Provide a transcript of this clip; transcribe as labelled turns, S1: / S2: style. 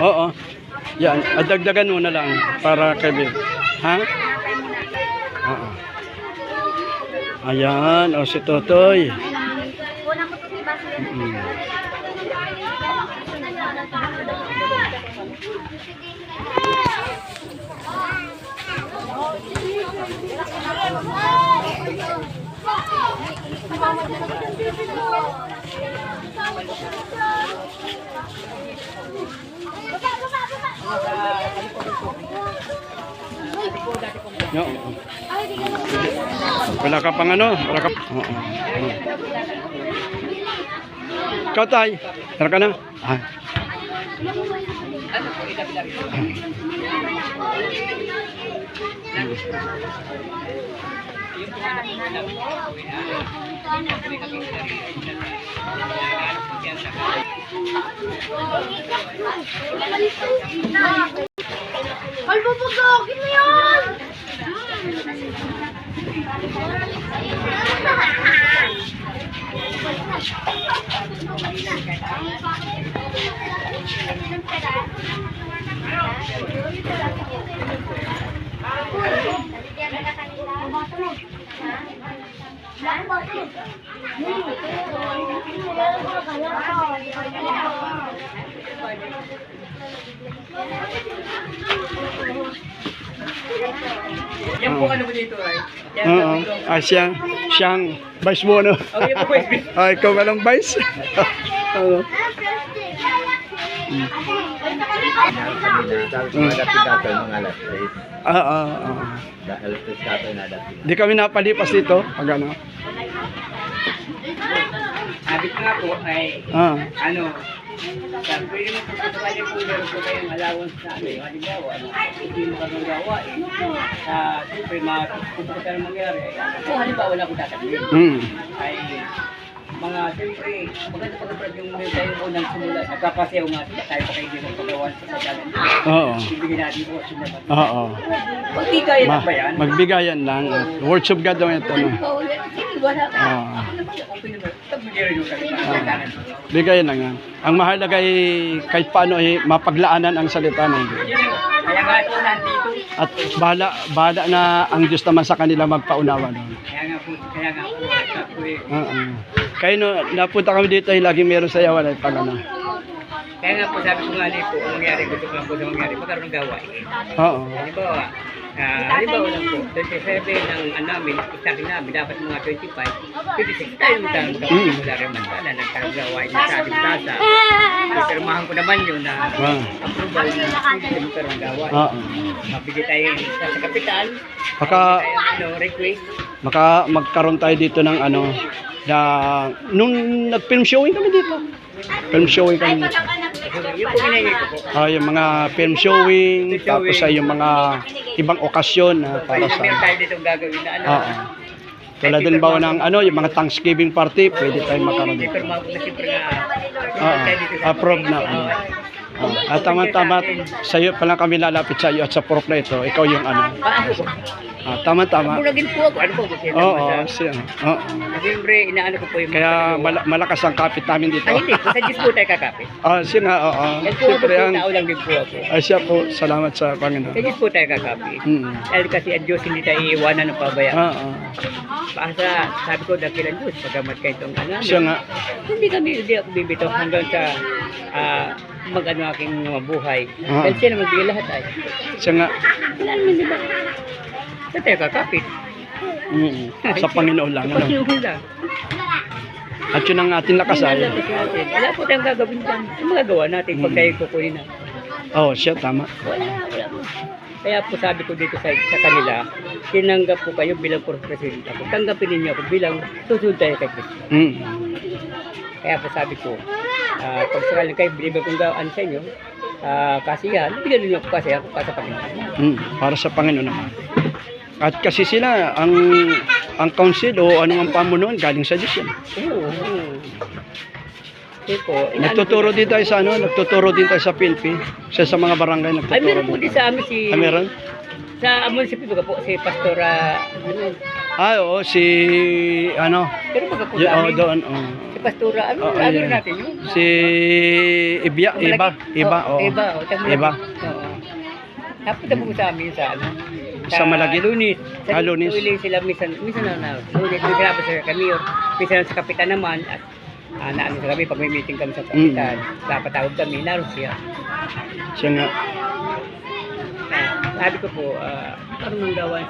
S1: Oo. Yan, adagdagan mo na lang para kay Bill. Ha? Oo. Ayan, o si Totoy. No. Wala ka pang ano? Wala ka. Oo. Ikaw tay. Tara ka na. Ah.
S2: Albubugogin mo yun!
S3: Yan po ano mo dito ay?
S1: Oo. Ah, siyang vice mo, no?
S3: Oh, yan po vice.
S1: Ah, ikaw ka lang vice? Oo. Di kami napalipas dito. Pag ano?
S3: Sabi ko nga po ay, ano, pwede mo pagkakali kung meron po kayong allowance na ano, halimbawa, hindi mo kang gawa siyempre, matutupo ka na mangyari. Kung halimbawa wala akong tatakbin, ay mga, siyempre, maganda pagkaprad yung meron tayong unang simula. Nagpapasayaw nga sila, tayo pa kayo din ang pagawan sa pagkalan.
S1: Oo.
S3: Ibigin natin po sila.
S1: Oo.
S3: Magbigayan na ba yan?
S1: Magbigayan lang. Words of God daw ito. No?
S3: Oo, sige, wala ka. Okay naman. Tagbigyan yung kalimutan.
S1: Bigayan lang yan. Ang mahalaga ay kahit paano ay mapaglaanan ang salita na hindi.
S3: Kaya nga ito nandito.
S1: At bahala na ang Diyos naman sa kanila magpaunawa. No?
S3: Kaya nga po.
S1: Kaya no, napunta kami dito ay lagi meron sayawan ay pag ano.
S3: Kaya nga po sabi ko nga po, ang mangyari, gusto ko lang po sa mangyari, magkaroon ng gawain.
S1: Oo.
S3: Halimbawa lang po, 27 ng namin, isakin namin, dapat mga 25, 26 tayo magkaroon rin man sana, nagkaroon gawain na sa ating tasa. Pirmahan ko naman yun na approval na pwede magkaroon gawain. Mabigay tayo sa kapital, request.
S1: Magkaroon tayo dito ng ano, nung nag-film showing kami dito. Film showing kami dito.
S3: Yung po ginagay ko po.
S1: Yung mga film showing, tapos ay yung mga ibang okasyon para sa...
S3: Meron tayo dito gagawin na ano.
S1: Tulad din ba ng ano, yung mga Thanksgiving party, pwede tayong magkaroon dito.
S3: Pero mga po na siyempre na
S1: approve na. At tama-tama, sa iyo pa lang kami lalapit sa iyo at sa proof na ito, ikaw yung ano. Tama-tama.
S3: Bulagin po ako. Ano po?
S1: Oo.
S3: Siyempre, inaano ko po yung...
S1: Kaya malakas ang kapit namin dito.
S3: Ay, hindi. Sa Diyos po tayo kakapit.
S1: Siya nga, oo.
S3: Yan po ako po, tao lang din po ako.
S1: Siya po, salamat sa Panginoon.
S3: Sa Diyos po tayo kakapit. Dahil kasi ang Diyos hindi tayo iiwanan ng pabayaan. Basta, sabi ko, dakilan Diyos, pagamat kayo itong ano.
S1: Siya nga.
S3: Hindi ako bibito hanggang sa mag-ano aking mabuhay. Dahil siya na magbigay lahat ay.
S1: Siya nga.
S3: Wala naman, di ba? Sa tayo kakapit.
S1: Sa Panginoon lang. Ano?
S3: Panginoon lang.
S1: At yun ang ating lakas ay.
S3: Wala po tayong gagawin dyan. Ang magagawa natin pag tayo kukunin na.
S1: Oo, siya, tama.
S3: Wala po. Kaya po sabi ko dito sa kanila, tinanggap ko kayo bilang presidente ako. Tanggapin ninyo ako bilang susunod tayo kay Kristo. Kaya po sabi ko, pag sakaling kayo, bilibig kong gawaan sa inyo, kasiyahan, bigyan ninyo ako kasi ako para sa Panginoon.
S1: Para sa Panginoon naman. At kasi sila, ang council o anumang pamunuan, galing sa Diyos yan.
S3: Oo.
S1: Nagtuturo din tayo sa ano, nagtuturo din tayo sa PNP, sa mga barangay nagtuturo.
S3: Ay, meron po din sa amin si...
S1: Meron?
S3: Sa munisipyo ko po, si Pastora,
S1: Oo, si ano,
S3: Pero magkapo
S1: oh,
S3: namin.
S1: doon. Oh.
S3: Si Pastora, ano,
S1: Oh,
S3: ano
S1: ayan.
S3: natin yun?
S1: Si Iba,
S3: Oo,
S1: oo.
S3: Iba, oh, taga
S1: Iba.
S3: Malagit. Oo. Napunta po sa amin sa ano?
S1: Sa Malagit?
S3: Lunis. Sa
S1: Lunis.
S3: Lunis sila, minsan na. Lunis, minsan po sa kami, or minsan sa kapitan naman, at naano sa kami, pag may meeting kami sa kapitan, napatawag kami, naroon siya.
S1: Siya nga.
S3: Sabi ko po, parang nang gawan